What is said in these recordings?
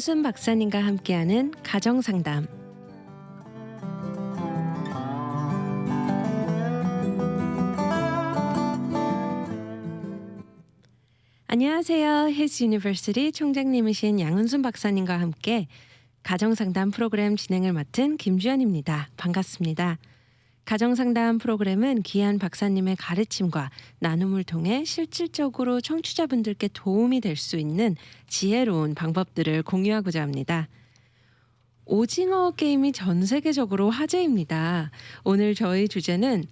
양은순 박사님과 함께하는 가정상담. 안녕하세요. 힐스 유니버시티 총장님이신 양은순 박사님과 함께 가정상담 프로그램 진행을 맡은 김주연입니다. 반갑습니다. 가정상담 프로그램은 귀한 박사님의 가르침과 나눔을 통해 실질적으로 청취자분들께 도움이 될 수 있는 지혜로운 방법들을 공유하고자 합니다. 오징어 게임이 전 세계적으로 화제입니다. 오늘 저희 주제는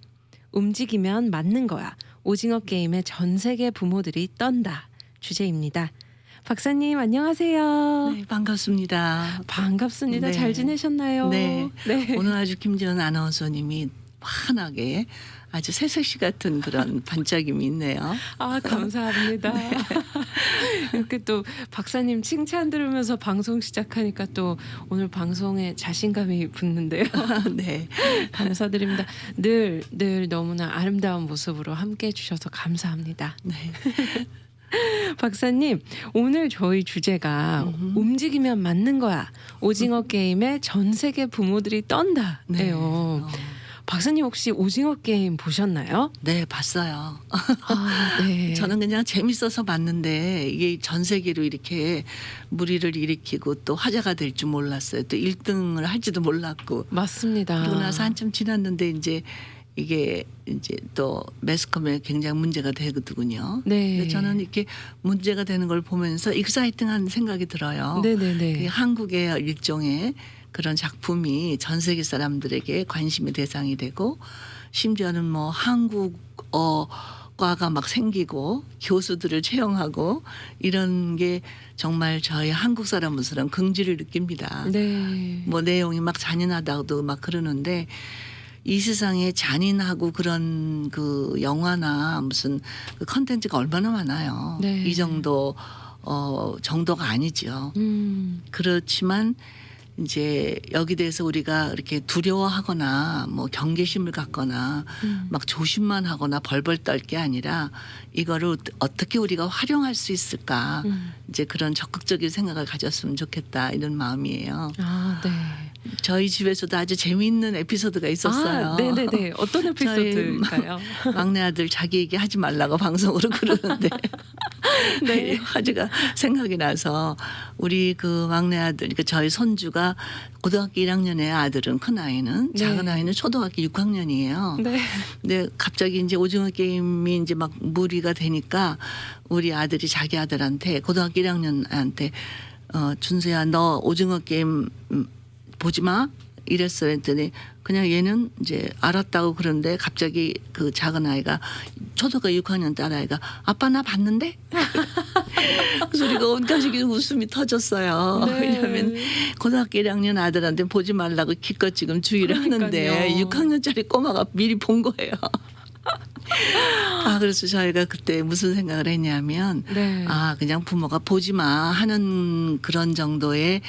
움직이면 맞는 거야. 오징어 게임에 전 세계 부모들이 떤다 주제입니다. 박사님 안녕하세요. 네, 반갑습니다. 반갑습니다. 네. 잘 지내셨나요? 네. 네. 오늘 아주 김지연 아나운서님이 환하게 아주 새색시 같은 그런 반짝임이 있네요. 아 감사합니다. 이렇게 또 박사님 칭찬 들으면서 방송 시작하니까 또 오늘 방송에 자신감이 붙는데요. 네. 감사드립니다. 늘 너무나 아름다운 모습으로 함께해 주셔서 감사합니다. 네. 박사님 오늘 저희 주제가 움직이면 맞는 거야. 오징어 게임에 전 세계 부모들이 떤다예요. 네. 박사님 혹시 오징어 게임 보셨나요? 네, 봤어요. 아, 네. 저는 그냥 재밌어서 봤는데 이게 전 세계로 이렇게 무리를 일으키고 또 화제가 될 줄 몰랐어요. 또 1등을 할지도 몰랐고. 맞습니다. 그러고 나서 한참 지났는데 이게 이제 또 매스컴에 굉장히 문제가 되거든요. 네. 근데 저는 이렇게 문제가 되는 걸 보면서 익사이팅한 생각이 들어요. 네네네. 그게 한국의 일종의 그런 작품이 전 세계 사람들에게 관심의 대상이 되고 심지어는 뭐 한국어과가 막 생기고 교수들을 채용하고 이런 게 정말 저희 한국 사람으로서는 긍지를 느낍니다. 네. 뭐 내용이 막 잔인하다고도 막 그러는데 이 세상에 잔인하고 그런 그 영화나 무슨 그 컨텐츠가 얼마나 많아요. 네. 이 정도가 아니죠. 그렇지만 이제 여기 대해서 우리가 이렇게 두려워하거나 뭐 경계심을 갖거나 막 조심만 하거나 벌벌 떨 게 아니라 이거를 어떻게 우리가 활용할 수 있을까 이제 그런 적극적인 생각을 가졌으면 좋겠다 이런 마음이에요. 아, 네. 저희 집에서도 아주 재미있는 에피소드가 있었어요. 아, 네네네. 어떤 에피소드일까요? 막내 아들 자기 얘기 하지 말라고 방송으로 그러는데 네. 화제가 생각이 나서 우리 그 막내 아들, 그러니까 저희 손주가 고등학교 1학년의 아들은 큰 아이는 네. 작은 아이는 초등학교 6학년이에요. 네. 근데 갑자기 이제 오징어 게임이 이제 막 무리가 되니까 우리 아들이 자기 아들한테 고등학교 1학년한테 준수야 너 오징어 게임 보지 마 이랬어요. 했더니 그냥 얘는 이제 알았다고 그러는데 갑자기 그 작은 아이가 초등학교 6학년 딸 아이가 아빠 나 봤는데 그래서 우리가 온 가족이 웃음이 터졌어요. 네. 왜냐하면 고등학교 1학년 아들한테 보지 말라고 기껏 지금 주의를 하는데 그러니까요. 6학년짜리 꼬마가 미리 본 거예요. 그래서 저희가 그때 무슨 생각을 했냐면 네. 그냥 부모가 보지 마 하는 그런 정도의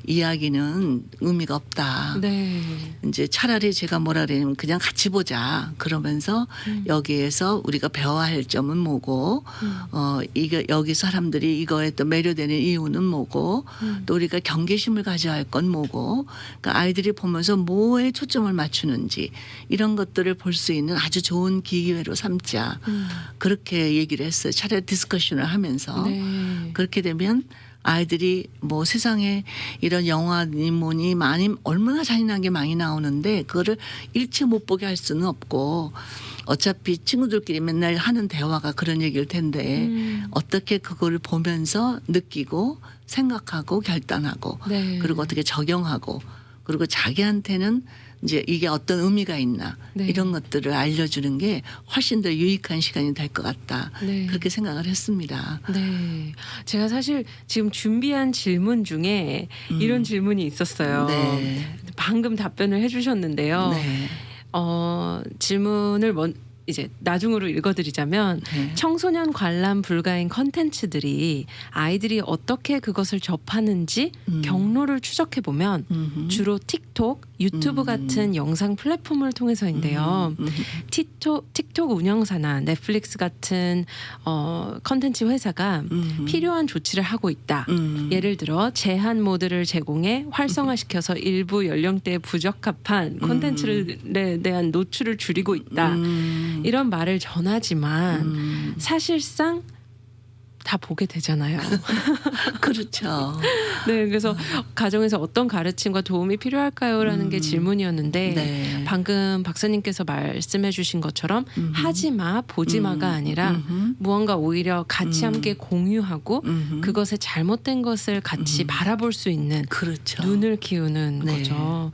이야기는 의미가 없다. 네. 이제 차라리 제가 뭐라 그러냐면 그냥 같이 보자. 그러면서 여기에서 우리가 배워야 할 점은 뭐고 이게 여기 사람들이 이거에 또 매료되는 이유는 뭐고 또 우리가 경계심을 가져야 할 건 뭐고 그러니까 아이들이 보면서 뭐에 초점을 맞추는지 이런 것들을 볼 수 있는 아주 좋은 기회로 삼자. 그렇게 얘기를 했어요. 차라리 디스커션을 하면서. 네. 그렇게 되면 아이들이 뭐 세상에 이런 영화니 뭐니 많이 얼마나 잔인한 게 많이 나오는데 그거를 일체 못 보게 할 수는 없고 어차피 친구들끼리 맨날 하는 대화가 그런 얘기일 텐데 어떻게 그거를 보면서 느끼고 생각하고 결단하고 네. 그리고 어떻게 적용하고 그리고 자기한테는 이제 이게 어떤 의미가 있나 네. 이런 것들을 알려주는 게 훨씬 더 유익한 시간이 될 것 같다. 네. 그렇게 생각을 했습니다. 네. 제가 사실 지금 준비한 질문 중에 이런 질문이 있었어요. 네. 방금 답변을 해주셨는데요. 네. 질문을 이제 나중으로 읽어드리자면 네. 청소년 관람 불가인 컨텐츠들이 아이들이 어떻게 그것을 접하는지 경로를 추적해 보면 주로 틱톡, 유튜브 같은 영상 플랫폼을 통해서인데요. 틱톡 운영사나 넷플릭스 같은 컨텐츠 회사가 필요한 조치를 하고 있다. 예를 들어 제한 모드를 제공해 활성화시켜서 일부 연령대에 부적합한 콘텐츠에 대한 노출을 줄이고 있다. 이런 말을 전하지만 사실상 다 보게 되잖아요. 그렇죠. 네, 그래서 가정에서 어떤 가르침과 도움이 필요할까요?라는 게 질문이었는데 네. 방금 박사님께서 말씀해주신 것처럼 하지마, 보지마가 아니라 무언가 오히려 같이 함께 공유하고 그것의 잘못된 것을 같이 바라볼 수 있는 그렇죠. 눈을 키우는 네. 거죠.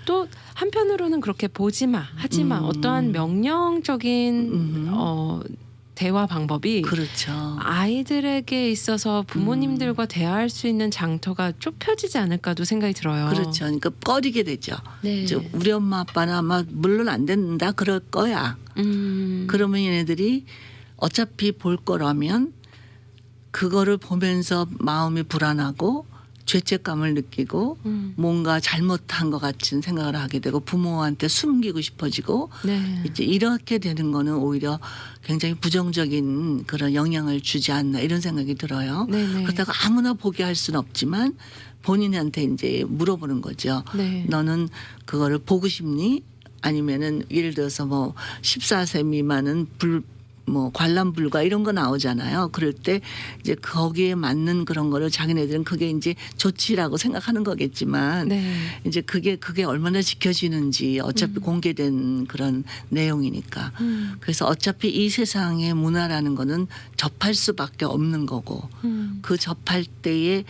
또 한편으로는 그렇게 보지마, 하지마 어떠한 명령적인 대화 방법이 그렇죠. 아이들에게 있어서 부모님들과 대화할 수 있는 장터가 좁혀지지 않을까도 생각이 들어요. 그렇죠. 그러니까 꺼리게 되죠. 네. 이제 우리 엄마 아빠는 아마 물론 안 된다 그럴 거야. 그러면 얘네들이 어차피 볼 거라면 그거를 보면서 마음이 불안하고 죄책감을 느끼고 뭔가 잘못한 것 같은 생각을 하게 되고 부모한테 숨기고 싶어지고 네. 이제 이렇게 되는 거는 오히려 굉장히 부정적인 그런 영향을 주지 않나 이런 생각이 들어요. 네네. 그렇다고 아무나 보게 할 수는 없지만 본인한테 이제 물어보는 거죠. 네. 너는 그거를 보고 싶니? 아니면은 예를 들어서 뭐 14세 미만은 뭐 관람 불가 이런 거 나오잖아요. 그럴 때 이제 거기에 맞는 그런 거를 자기네들은 그게 이제 조치라고 생각하는 거겠지만 네. 이제 그게 얼마나 지켜지는지 어차피 공개된 그런 내용이니까. 그래서 어차피 이 세상의 문화라는 거는 접할 수밖에 없는 거고 그 접할 때에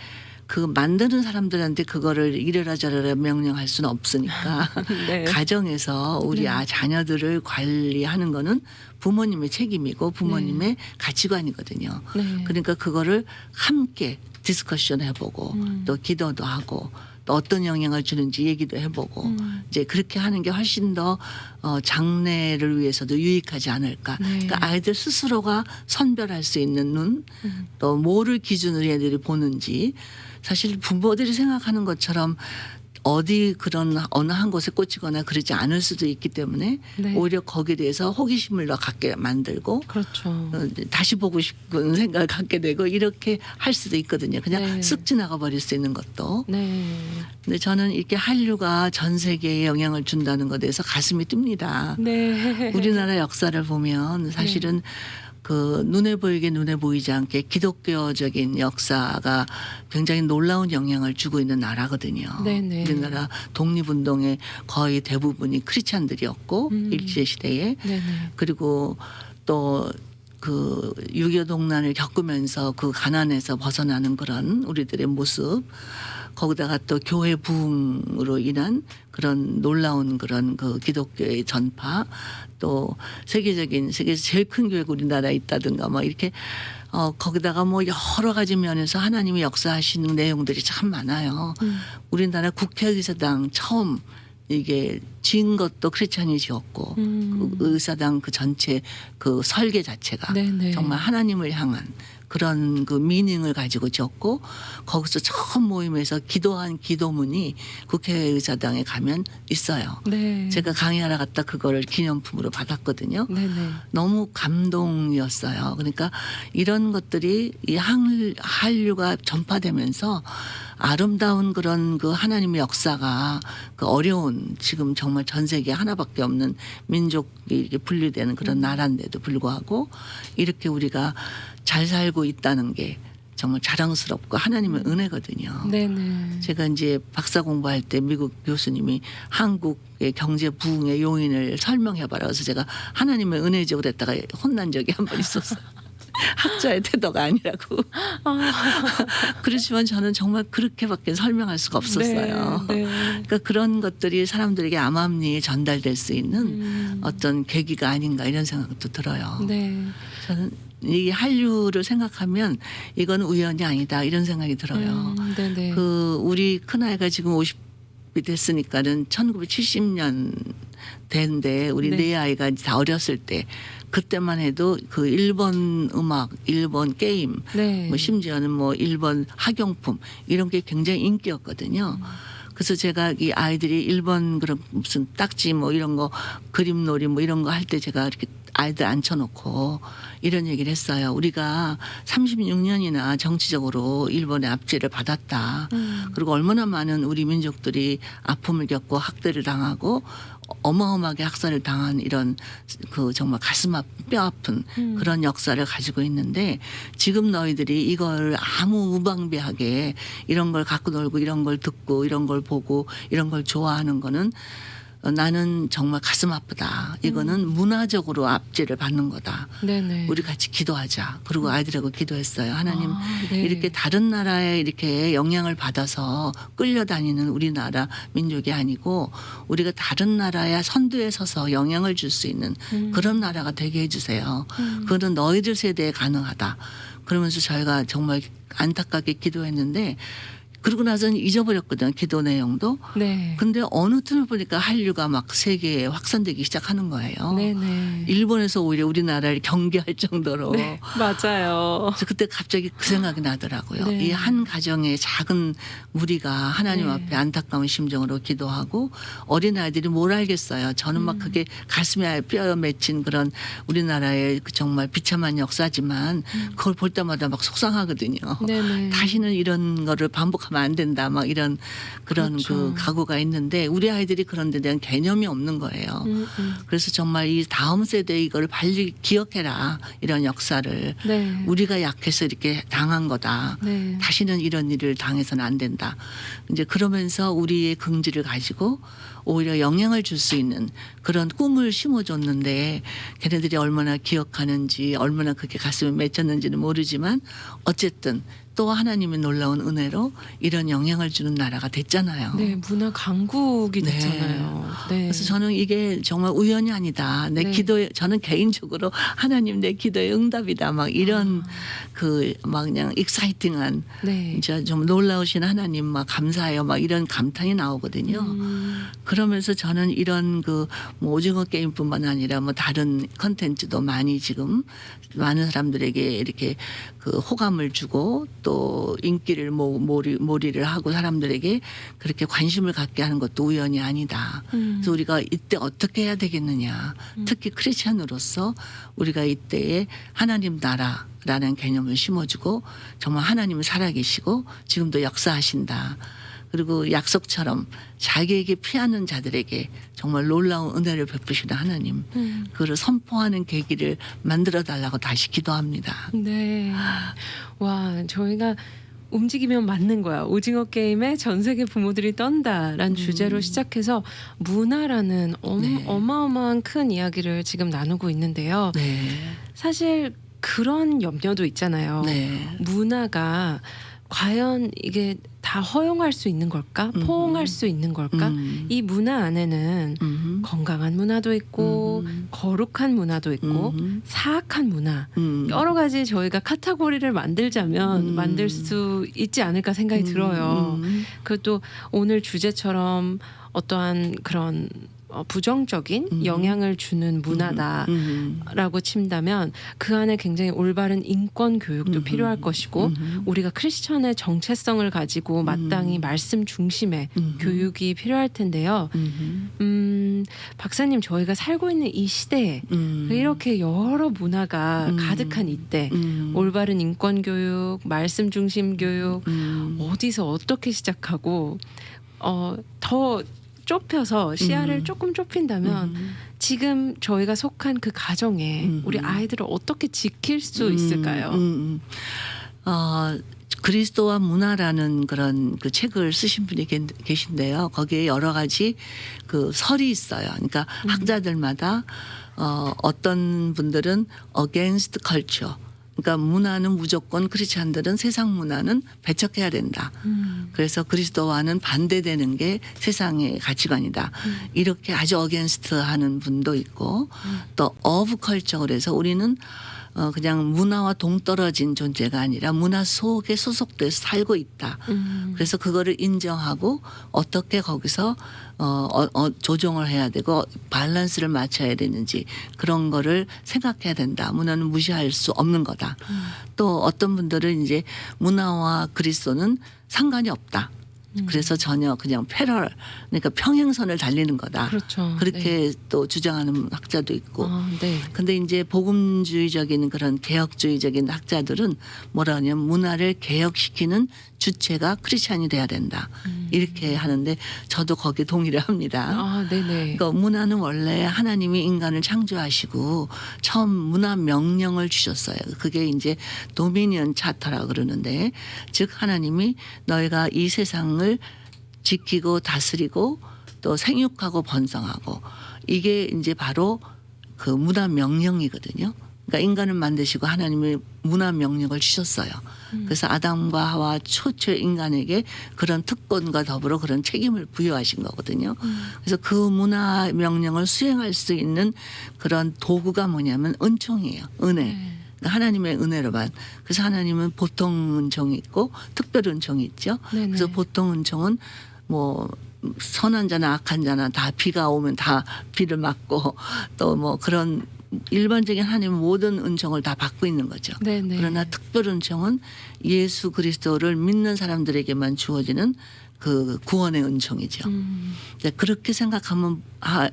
그 만드는 사람들한테 그거를 이래라 저래라 명령할 수는 없으니까 네. 가정에서 우리 네. 자녀들을 관리하는 거는 부모님의 책임이고 부모님의 가치관이거든요. 네. 그러니까 그거를 함께 디스커션 해보고 또 기도도 하고 또 어떤 영향을 주는지 얘기도 해보고 이제 그렇게 하는 게 훨씬 더 장래를 위해서도 유익하지 않을까. 네. 그러니까 아이들 스스로가 선별할 수 있는 눈, 또 뭐를 기준으로 얘들이 보는지 사실 부모들이 생각하는 것처럼 어디 그런 어느 한 곳에 꽂히거나 그러지 않을 수도 있기 때문에 네. 오히려 거기에 대해서 호기심을 더 갖게 만들고 그렇죠. 다시 보고 싶은 생각을 갖게 되고 이렇게 할 수도 있거든요. 그냥 네. 쓱 지나가 버릴 수 있는 것도. 네. 근데 저는 이렇게 한류가 전 세계에 영향을 준다는 것에 대해서 가슴이 뜹니다. 네. 우리나라 역사를 보면 사실은 그 눈에 보이게 눈에 보이지 않게 기독교적인 역사가 굉장히 놀라운 영향을 주고 있는 나라거든요. 네네. 우리나라 독립운동의 거의 대부분이 크리스찬들이었고 일제시대에 네네. 그리고 또 그 6.25 동란을 겪으면서 그 가난에서 벗어나는 그런 우리들의 모습 거기다가 또 교회 부흥으로 인한 그런 놀라운 그런 그 기독교의 전파 또 세계에서 제일 큰 교회가 우리나라에 있다든가 뭐 이렇게 거기다가 뭐 여러 가지 면에서 하나님이 역사하시는 내용들이 참 많아요. 우리나라 국회의사당 처음 이게 지은 것도 크리스찬이 지었고 그 의사당 그 전체 그 설계 자체가 네네. 정말 하나님을 향한 그런 그 미닝을 가지고 지었고 거기서 처음 모임에서 기도한 기도문이 국회의사당에 가면 있어요. 네. 제가 강의하러 갔다 그거를 기념품으로 받았거든요. 네네. 너무 감동이었어요. 그러니까 이런 것들이 이 한류가 전파되면서 아름다운 그런 그 하나님의 역사가 그 어려운 지금 정말 전 세계에 하나밖에 없는 민족이 이렇게 분리되는 그런 나라인데도 불구하고 이렇게 우리가 잘 살고 있다는 게 정말 자랑스럽고 하나님의 은혜거든요. 네네. 제가 이제 박사 공부할 때 미국 교수님이 한국의 경제 부흥의 요인을 설명해봐라. 그래서 제가 하나님의 은혜죠 그랬다가 혼난 적이 한 번 있었어요. 학자의 태도가 아니라고. 그렇지만 저는 정말 그렇게밖에 설명할 수가 없었어요. 네, 네. 그러니까 그런 것들이 사람들에게 암암리에 전달될 수 있는 어떤 계기가 아닌가 이런 생각도 들어요. 네. 저는 이 한류를 생각하면 이건 우연이 아니다 이런 생각이 들어요. 네네. 그 우리 큰아이가 지금 50이 됐으니까는 1970년 대인데 우리 네. 네 아이가 다 어렸을 때 그때만 해도 그 일본 음악, 일본 게임, 네. 뭐 심지어는 뭐 일본 학용품 이런 게 굉장히 인기였거든요. 그래서 제가 이 아이들이 일본 그런 무슨 딱지 뭐 이런 거 그림놀이 뭐 이런 거 할 때 제가 이렇게 아이들 앉혀놓고 이런 얘기를 했어요. 우리가 36년이나 정치적으로 일본의 압제를 받았다. 그리고 얼마나 많은 우리 민족들이 아픔을 겪고 학대를 당하고 어마어마하게 학살을 당한 이런 그 정말 가슴 아픈 뼈 아픈 그런 역사를 가지고 있는데 지금 너희들이 이걸 아무 무방비하게 이런 걸 갖고 놀고 이런 걸 듣고 이런 걸 보고 이런 걸 좋아하는 거는 나는 정말 가슴 아프다. 이거는 문화적으로 압제를 받는 거다. 네네. 우리 같이 기도하자. 그리고 아이들하고 기도했어요. 하나님 네. 이렇게 다른 나라에 이렇게 영향을 받아서 끌려다니는 우리나라 민족이 아니고 우리가 다른 나라의 선두에 서서 영향을 줄 수 있는 그런 나라가 되게 해주세요. 그거는 너희들 세대에 가능하다. 그러면서 저희가 정말 안타깝게 기도했는데 그러고 나서는 잊어버렸거든요. 기도 내용도. 네. 근데 어느 틈을 보니까 한류가 막 세계에 확산되기 시작하는 거예요. 네네. 일본에서 오히려 우리나라를 경계할 정도로. 네, 맞아요. 그래서 그때 갑자기 그 생각이 나더라고요. 네. 이 한 가정의 작은 무리가 하나님 네. 앞에 안타까운 심정으로 기도하고 어린아이들이 뭘 알겠어요. 저는 막 그게 가슴에 뼈 맺힌 그런 우리나라의 그 정말 비참한 역사지만 그걸 볼 때마다 막 속상하거든요. 네네. 다시는 이런 거를 반복하면 안 된다. 막 이런 그런 그렇죠. 그 각오가 있는데 우리 아이들이 그런 데 대한 개념이 없는 거예요. 그래서 정말 이 다음 세대에 이걸 빨리 기억해라. 이런 역사를. 네. 우리가 약해서 이렇게 당한 거다. 네. 다시는 이런 일을 당해서는 안 된다. 이제 그러면서 우리의 긍지를 가지고 오히려 영향을 줄 수 있는 그런 꿈을 심어줬는데 걔네들이 얼마나 기억하는지 얼마나 그게 가슴에 맺혔는지는 모르지만 어쨌든 또 하나님의 놀라운 은혜로 이런 영향을 주는 나라가 됐잖아요. 네, 문화 강국이 네. 됐잖아요. 네. 그래서 저는 이게 정말 우연이 아니다. 내 네. 기도에 저는 개인적으로 하나님 내 기도의 응답이다. 막 이런 그 막 그냥 익사이팅한 네. 진짜 좀 놀라우신 하나님 막 감사해요. 막 이런 감탄이 나오거든요. 그러면서 저는 이런 그 뭐 오징어 게임뿐만 아니라 뭐 다른 컨텐츠도 많이 지금 많은 사람들에게 이렇게 그 호감을 주고 또 인기를 몰이를 하고 사람들에게 그렇게 관심을 갖게 하는 것도 우연이 아니다. 그래서 우리가 이때 어떻게 해야 되겠느냐. 특히 크리스천으로서 우리가 이때에 하나님 나라라는 개념을 심어주고 정말 하나님은 살아계시고 지금도 역사하신다. 그리고 약속처럼 자기에게 피하는 자들에게 정말 놀라운 은혜를 베푸시는 하나님. 그를 선포하는 계기를 만들어 달라고 다시 기도합니다. 네. 와, 저희가 움직이면 맞는 거야. 오징어 게임에 전 세계 부모들이 떤다라는 주제로 시작해서 문화라는 네. 어마어마한 큰 이야기를 지금 나누고 있는데요. 네. 사실 그런 염려도 있잖아요. 네. 문화가 과연 이게 다 허용할 수 있는 걸까? 포옹할 수 있는 걸까? 이 문화 안에는 건강한 문화도 있고 거룩한 문화도 있고 사악한 문화 여러 가지 저희가 카테고리를 만들자면 만들 수 있지 않을까 생각이 들어요. 그것도 오늘 주제처럼 어떠한 그런 부정적인 영향을 주는 문화다라고 친다면 그 안에 굉장히 올바른 인권 교육도 필요할 것이고 우리가 크리스천의 정체성을 가지고 마땅히 말씀 중심의 교육이 필요할 텐데요. 박사님, 저희가 살고 있는 이 시대에 이렇게 여러 문화가 가득한 이때 올바른 인권 교육, 말씀 중심 교육 어디서 어떻게 시작하고 더 좁혀서 시야를 조금 좁힌다면 지금 저희가 속한 그 가정에 우리 아이들을 어떻게 지킬 수 있을까요? 그리스도와 문화라는 그런 그 책을 쓰신 분이 계신데요. 거기에 여러 가지 그 설이 있어요. 그러니까 학자들마다 어떤 분들은 against culture. 그러니까 문화는 무조건 크리스찬들은 세상 문화는 배척해야 된다. 그래서 그리스도와는 반대되는 게 세상의 가치관이다. 이렇게 아주 어게인스트 하는 분도 있고 또 of culture 그래서 우리는 그냥 문화와 동떨어진 존재가 아니라 문화 속에 소속돼서 살고 있다. 그래서 그거를 인정하고 어떻게 거기서 조정을 해야 되고 밸런스를 맞춰야 되는지 그런 거를 생각해야 된다. 문화는 무시할 수 없는 거다. 또 어떤 분들은 이제 문화와 그리스도는 상관이 없다. 그래서 전혀 그냥 패럴 그러니까 평행선을 달리는 거다. 그렇죠. 그렇게 또 주장하는 학자도 있고. 네. 근데 이제 복음주의적인 그런 개혁주의적인 학자들은 뭐라 하냐면 문화를 개혁시키는 주체가 크리스찬이 돼야 된다. 이렇게 하는데 저도 거기에 동의를 합니다. 네네. 그러니까 문화는 원래 하나님이 인간을 창조하시고 처음 문화 명령을 주셨어요. 그게 이제 도미니언 차터라 그러는데 즉 하나님이 너희가 이 세상을 지키고 다스리고 또 생육하고 번성하고 이게 이제 바로 그 문화 명령이거든요. 그러니까 인간을 만드시고 하나님이 문화 명령을 주셨어요. 그래서 아담과 하와 초초의 인간에게 그런 특권과 더불어 그런 책임을 부여하신 거거든요. 그래서 그 문화 명령을 수행할 수 있는 그런 도구가 뭐냐면 은총이에요. 은혜. 그러니까 하나님의 은혜로만. 그래서 하나님은 보통 은총이 있고 특별 은총이 있죠. 네네. 그래서 보통 은총은 뭐 선한 자나 악한 자나 다 비가 오면 다 비를 맞고 또 뭐 그런 일반적인 하나님의 모든 은총을 다 받고 있는 거죠. 네네. 그러나 특별 은총은 예수 그리스도를 믿는 사람들에게만 주어지는 그 구원의 은총이죠. 이제 그렇게 생각하면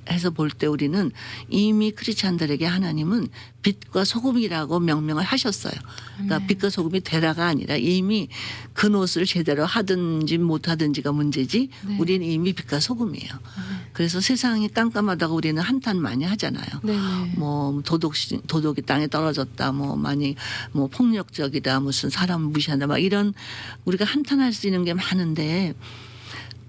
해서 볼 때 우리는 이미 크리스찬들에게 하나님은 빛과 소금이라고 명명을 하셨어요. 그러니까 빛과 소금이 되라가 아니라 이미 그 옷을 제대로 하든지 못하든지가 문제지 네. 우리는 이미 빛과 소금이에요. 그래서 세상이 깜깜하다고 우리는 한탄 많이 하잖아요. 네네. 뭐 도덕이 땅에 떨어졌다, 뭐 많이 뭐 폭력적이다, 무슨 사람 무시한다, 막 이런 우리가 한탄할 수 있는 게 많은데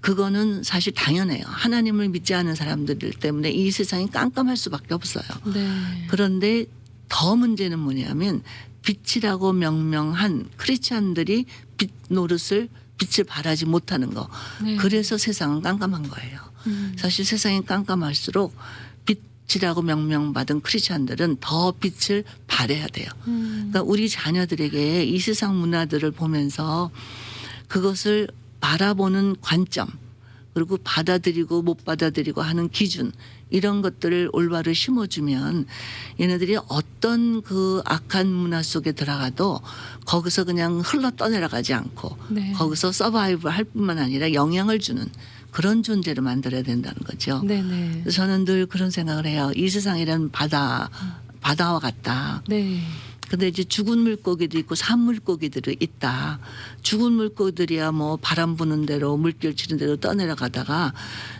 그거는 사실 당연해요. 하나님을 믿지 않은 사람들 때문에 이 세상이 깜깜할 수밖에 없어요. 네. 그런데 더 문제는 뭐냐면 빛이라고 명명한 크리스찬들이 빛 노릇을 빛을 발하지 못하는 거. 네. 그래서 세상은 깜깜한 거예요. 사실 세상이 깜깜할수록 빛이라고 명명받은 크리스찬들은 더 빛을 발해야 돼요. 그러니까 우리 자녀들에게 이 세상 문화들을 보면서 그것을 바라보는 관점 그리고 받아들이고 못 받아들이고 하는 기준 이런 것들을 올바로 심어주면 얘네들이 어떤 그 악한 문화 속에 들어가도 거기서 그냥 흘러 떠내려가지 않고 네. 거기서 서바이브 할 뿐만 아니라 영향을 주는 그런 존재를 만들어야 된다는 거죠. 네네. 그래서 저는 늘 그런 생각을 해요. 이 세상이란 바다와 같다. 네. 근데 이제 죽은 물고기도 있고 산 물고기들이 있다. 죽은 물고기들이야 뭐 바람 부는 대로 물결 치는 대로 떠내려가다가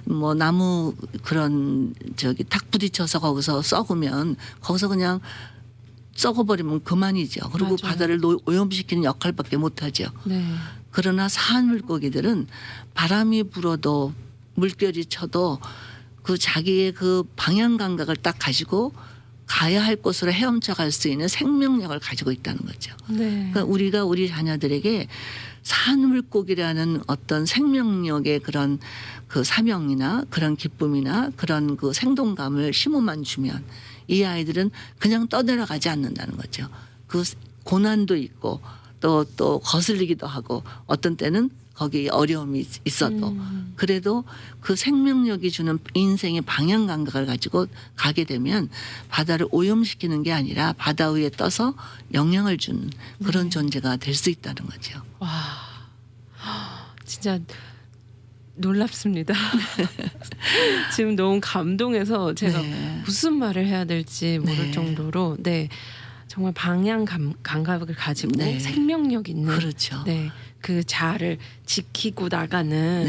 뭐 나무 그런 저기 탁 부딪혀서 거기서 썩으면 거기서 그냥 썩어버리면 그만이죠. 그리고 맞아요. 바다를 오염시키는 역할밖에 못하죠. 네. 그러나 산 물고기들은 바람이 불어도 물결이 쳐도 그 자기의 그 방향 감각을 딱 가지고 가야 할 곳으로 헤엄쳐 갈 수 있는 생명력을 가지고 있다는 거죠. 네. 그러니까 우리가 우리 자녀들에게 산 물고기라는 어떤 생명력의 그런 그 사명이나 그런 기쁨이나 그런 그 생동감을 심어만 주면 이 아이들은 그냥 떠내려가지 않는다는 거죠. 그 고난도 있고 또 거슬리기도 하고 어떤 때는 거기 어려움이 있어도 그래도 그 생명력이 주는 인생의 방향 감각을 가지고 가게 되면 바다를 오염시키는 게 아니라 바다 위에 떠서 영향을 주는 그런 존재가 될 수 있다는 거죠. 와. 진짜 놀랍습니다. 지금 너무 감동해서 제가 네. 무슨 말을 해야 될지 모를 네. 정도로 정말 방향 감각을 가지고 네. 생명력 있는 그렇죠. 그 자아를 지키고 나가는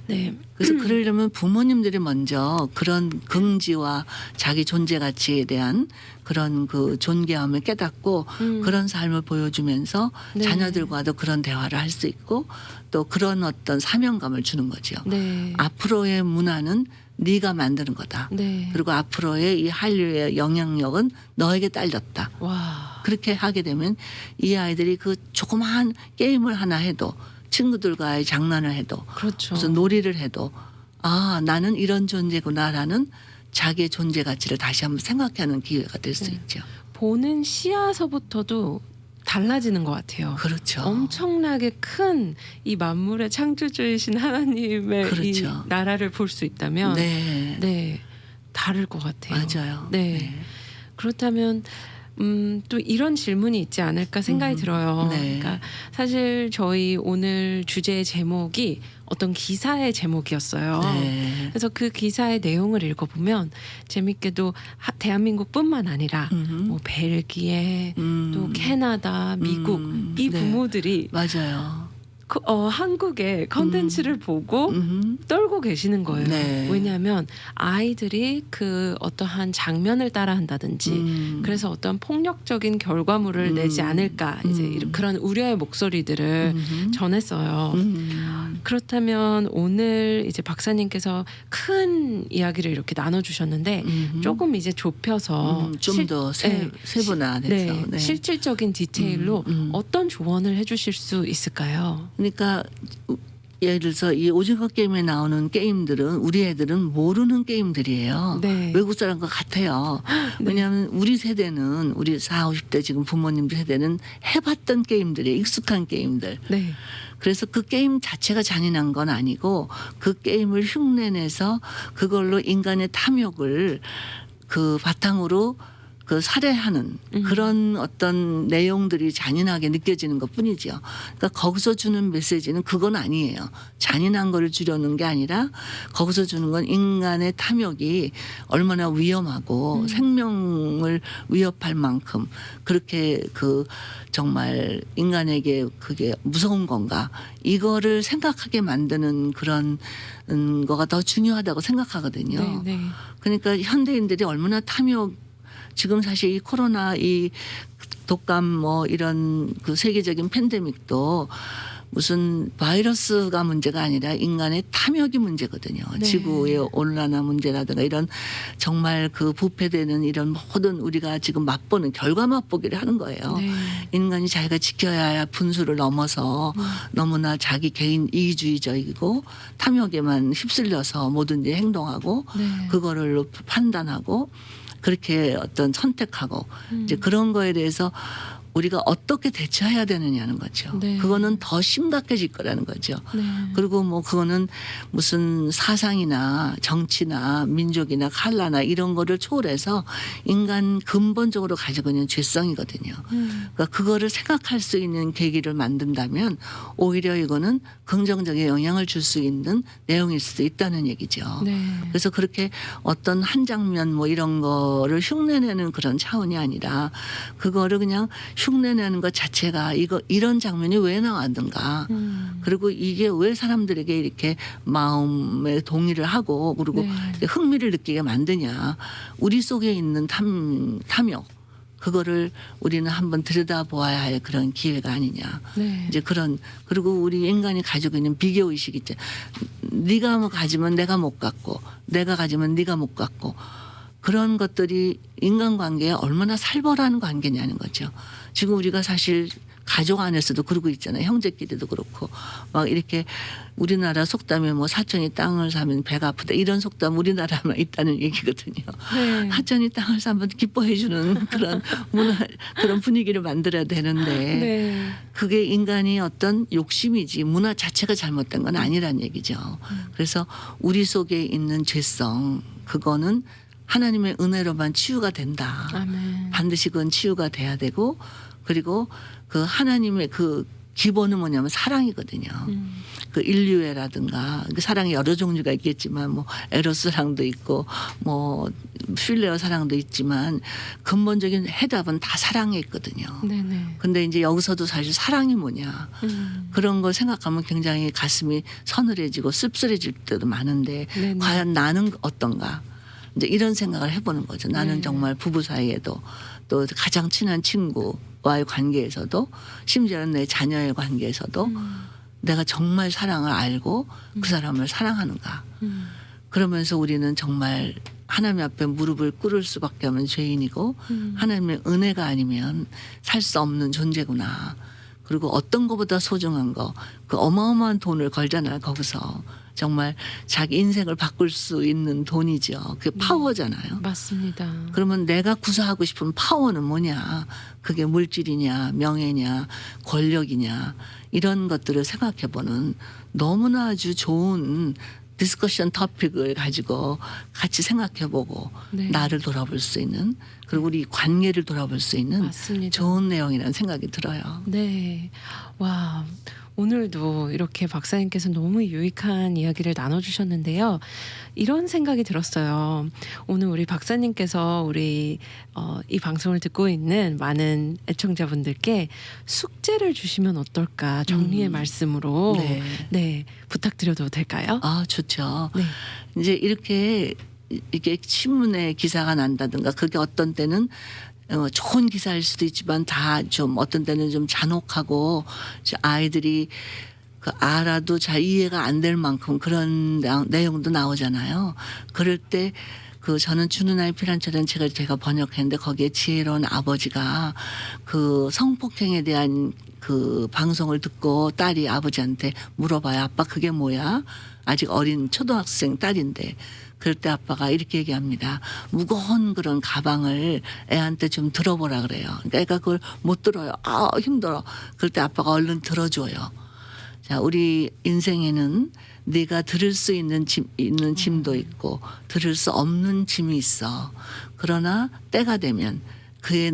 네. 그래서 그러려면 부모님들이 먼저 그런 긍지와 자기 존재 가치에 대한 그런 그 존귀함을 깨닫고 그런 삶을 보여주면서 네. 자녀들과도 그런 대화를 할 수 있고 또 그런 어떤 사명감을 주는 거죠. 네. 앞으로의 문화는 네가 만드는 거다. 네. 그리고 앞으로의 이 한류의 영향력은 너에게 딸렸다. 와. 그렇게 하게 되면 이 아이들이 그 조그마한 게임을 하나 해도 친구들과의 장난을 해도 그렇죠. 무슨 놀이를 해도 아 나는 이런 존재구나라는 자기의 존재 가치를 다시 한번 생각하는 기회가 될 수 네. 있죠. 보는 시야서부터도 달라지는 것 같아요. 그렇죠. 엄청나게 큰 이 만물의 창조주이신 하나님의 이 그렇죠. 나라를 볼 수 있다면 네. 다를 것 같아요. 맞아요. 네. 그렇다면 또 이런 질문이 있지 않을까 생각이 들어요. 네. 그러니까 사실 저희 오늘 주제의 제목이 어떤 기사의 제목이었어요. 네. 그래서 그 기사의 내용을 읽어보면 재밌게도 대한민국뿐만 아니라 뭐 벨기에 또 캐나다, 미국 이 네. 부모들이 맞아요. 한국의 컨텐츠를 보고 떨고 계시는 거예요. 네. 왜냐하면 아이들이 그 어떠한 장면을 따라한다든지 그래서 어떤 폭력적인 결과물을 내지 않을까 이제 그런 우려의 목소리들을 전했어요. 그렇다면 오늘 이제 박사님께서 큰 이야기를 이렇게 나눠주셨는데 조금 이제 좁혀서 좀 더 세분화해서 네, 실질적인 디테일로 어떤 조언을 해주실 수 있을까요? 그러니까 예를 들어서 이 오징어 게임에 나오는 게임들은 우리 애들은 모르는 게임들이에요. 네. 외국 사람과 같아요. 왜냐하면 우리 세대는 우리 40, 50대 지금 부모님들 세대는 해봤던 게임들이에요. 익숙한 게임들. 네. 그래서 그 게임 자체가 잔인한 건 아니고 그 게임을 흉내내서 그걸로 인간의 탐욕을 그 바탕으로 그 살해하는 그런 어떤 내용들이 잔인하게 느껴지는 것 뿐이죠. 그러니까 거기서 주는 메시지는 그건 아니에요. 잔인한 거를 주려는 게 아니라 거기서 주는 건 인간의 탐욕이 얼마나 위험하고 생명을 위협할 만큼 그렇게 그 정말 인간에게 그게 무서운 건가 이거를 생각하게 만드는 그런 거가 더 중요하다고 생각하거든요. 네, 네. 그러니까 현대인들이 얼마나 탐욕 지금 사실 이 코로나 이 독감 뭐 이런 그 세계적인 팬데믹도 무슨 바이러스가 문제가 아니라 인간의 탐욕이 문제거든요. 네. 지구의 온난화 문제라든가 이런 정말 그 부패되는 이런 모든 우리가 지금 맛보는 결과 맛보기를 하는 거예요. 네. 인간이 자기가 지켜야 할 분수를 넘어서 너무나 자기 개인 이기주의적이고 탐욕에만 휩쓸려서 뭐든지 행동하고 네. 그거를 판단하고 그렇게 어떤 선택하고 이제 그런 거에 대해서 우리가 어떻게 대처해야 되느냐는 거죠. 네. 그거는 더 심각해질 거라는 거죠. 네. 그리고 뭐 그거는 무슨 사상이나 정치나 민족이나 칼라나 이런 거를 초월해서 인간 근본적으로 가지고 있는 죄성이거든요. 그러니까 그거를 생각할 수 있는 계기를 만든다면 오히려 이거는 긍정적인 영향을 줄 수 있는 내용일 수도 있다는 얘기죠. 네. 그래서 그렇게 어떤 한 장면 뭐 이런 거를 흉내내는 그런 차원이 아니라 그거를 그냥 흉내내는 것 자체가 이런 장면이 왜 나왔는가. 그리고 이게 왜 사람들에게 이렇게 마음에 동의를 하고 그리고 네. 흥미를 느끼게 만드냐. 우리 속에 있는 탐욕. 그거를 우리는 한번 들여다보아야 할 그런 기회가 아니냐. 네. 이제 그런 그리고 우리 인간이 가지고 있는 비교 의식 있죠. 네가 뭐 가지면 내가 못 갖고 내가 가지면 네가 못 갖고 그런 것들이 인간관계에 얼마나 살벌한 관계냐는 거죠. 지금 우리가 사실 가족 안에서도 그러고 있잖아요. 형제끼리도 그렇고 막 이렇게 우리나라 속담에 뭐 사촌이 땅을 사면 배가 아프다 이런 속담 우리나라만 있다는 얘기거든요. 네. 사촌이 땅을 사면 기뻐해 주는 그런 문화 그런 분위기를 만들어야 되는데 네. 그게 인간이 어떤 욕심이지 문화 자체가 잘못된 건 아니란 얘기죠. 그래서 우리 속에 있는 죄성 그거는 하나님의 은혜로만 치유가 된다. 아멘. 반드시 그건 치유가 돼야 되고 그리고 그 하나님의 그 기본은 뭐냐면 사랑이거든요. 그 인류애라든가 그 사랑이 여러 종류가 있겠지만 뭐 에로스 사랑도 있고 뭐 필레어 사랑도 있지만 근본적인 해답은 다 사랑에 있거든요. 네네. 근데 이제 여기서도 사실 사랑이 뭐냐 그런 걸 생각하면 굉장히 가슴이 서늘해지고 씁쓸해질 때도 많은데 네네. 과연 나는 어떤가 이제 이런 생각을 해보는 거죠. 나는 네. 정말 정말 부부 사이에도 또 가장 친한 친구와의 관계에서도 심지어는 내 자녀의 관계에서도 내가 정말 사랑을 알고 그 사람을 사랑하는가. 그러면서 우리는 정말 하나님 앞에 무릎을 꿇을 수밖에 없는 죄인이고 하나님의 은혜가 아니면 살 수 없는 존재구나. 그리고 어떤 것보다 소중한 거 그 어마어마한 돈을 걸잖아요. 거기서 정말 자기 인생을 바꿀 수 있는 돈이죠. 그게 파워잖아요. 맞습니다. 그러면 내가 구사하고 싶은 파워는 뭐냐. 그게 물질이냐 명예냐 권력이냐 이런 것들을 생각해보는 너무나 아주 좋은 디스커션 토픽을 가지고 같이 생각해보고 네. 나를 돌아볼 수 있는 그리고 우리 관계를 돌아볼 수 있는 맞습니다. 좋은 내용이라는 생각이 들어요. 네. 와, 오늘도 이렇게 박사님께서 너무 유익한 이야기를 나눠주셨는데요. 이런 생각이 들었어요. 오늘 우리 박사님께서 우리 이 방송을 듣고 있는 많은 애청자분들께 숙제를 주시면 어떨까 정리의 말씀으로 네. 네, 부탁드려도 될까요? 아, 좋죠. 네. 이제 이렇게 이게 신문에 기사가 난다든가 그게 어떤 때는 좋은 기사일 수도 있지만 다 좀 어떤 때는 좀 잔혹하고 아이들이 그 알아도 잘 이해가 안 될 만큼 그런 내용도 나오잖아요. 그럴 때 그 저는 주는 아이 피란처럼 제가 번역했는데 거기에 지혜로운 아버지가 그 성폭행에 대한 그 방송을 듣고 딸이 아버지한테 물어봐요. 아빠 그게 뭐야? 아직 어린 초등학생 딸인데. 그럴 때 아빠가 이렇게 얘기합니다. 무거운 그런 가방을 애한테 좀 들어보라 그래요. 그러니까 애가 그걸 못 들어요. 아, 힘들어. 그럴 때 아빠가 얼른 들어줘요. 자, 우리 인생에는 네가 들을 수 있는 짐도 있고 들을 수 없는 짐이 있어. 그러나 때가 되면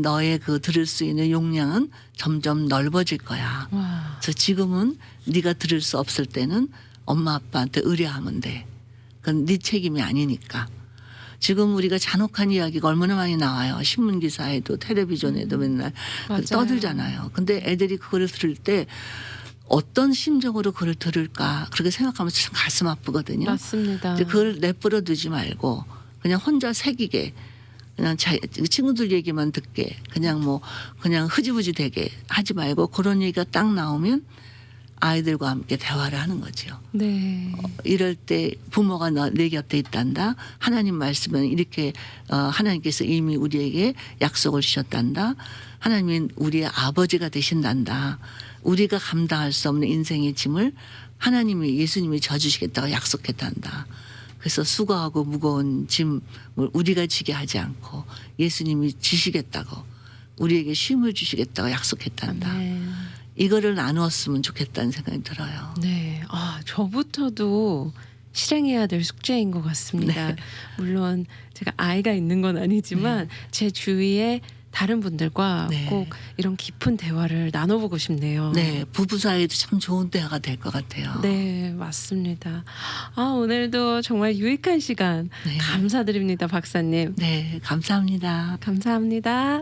너의 그 들을 수 있는 용량은 점점 넓어질 거야. 와. 그래서 지금은 네가 들을 수 없을 때는 엄마 아빠한테 의뢰하면 돼. 그건 네 책임이 아니니까. 지금 우리가 잔혹한 이야기가 얼마나 많이 나와요. 신문 기사에도 텔레비전에도 맨날 맞아요. 떠들잖아요. 근데 애들이 그거를 들을 때 어떤 심정으로 그걸 들을까 그렇게 생각하면 참 가슴 아프거든요. 맞습니다. 이제 그걸 내버려 두지 말고 그냥 혼자 새기게 그냥 친구들 얘기만 듣게 그냥 그냥 흐지부지 되게 하지 말고 그런 얘기가 딱 나오면 아이들과 함께 대화를 하는 거죠. 네. 이럴 때 부모가 내 곁에 있단다. 하나님 말씀은 이렇게 하나님께서 이미 우리에게 약속을 주셨단다. 하나님은 우리의 아버지가 되신단다. 우리가 감당할 수 없는 인생의 짐을 예수님이 져주시겠다고 약속했단다. 그래서 수고하고 무거운 짐을 우리가 지게 하지 않고 예수님이 지시겠다고 우리에게 쉼을 주시겠다고 약속했단다. 아멘. 이거를 나누었으면 좋겠다는 생각이 들어요. 네. 아, 저부터도 실행해야 될 숙제인 것 같습니다. 네. 물론 제가 아이가 있는 건 아니지만 제 주위에 다른 분들과 네. 꼭 이런 깊은 대화를 나눠보고 싶네요. 네, 부부 사이도 참 좋은 대화가 될 것 같아요. 네, 맞습니다. 아, 오늘도 정말 유익한 시간 네. 감사드립니다, 박사님. 네, 감사합니다. 감사합니다.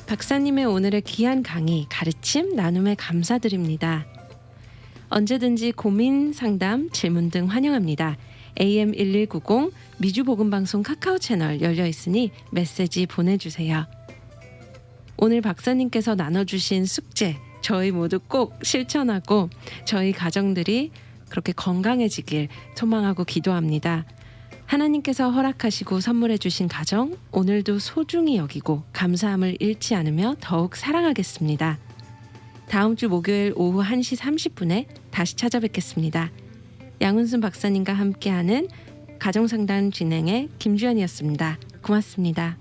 박사님의 오늘의 귀한 강의, 가르침, 나눔에 감사드립니다. 언제든지 고민, 상담, 질문 등 환영합니다. AM 1190 미주복음방송 카카오 채널 열려 있으니 메시지 보내주세요. 오늘 박사님께서 나눠주신 숙제, 저희 모두 꼭 실천하고 저희 가정들이 그렇게 건강해지길 소망하고 기도합니다. 하나님께서 허락하시고 선물해 주신 가정, 오늘도 소중히 여기고 감사함을 잃지 않으며 더욱 사랑하겠습니다. 다음 주 목요일 오후 1시 30분에 다시 찾아뵙겠습니다. 양은순 박사님과 함께하는 가정상담 진행의 김주연이었습니다. 고맙습니다.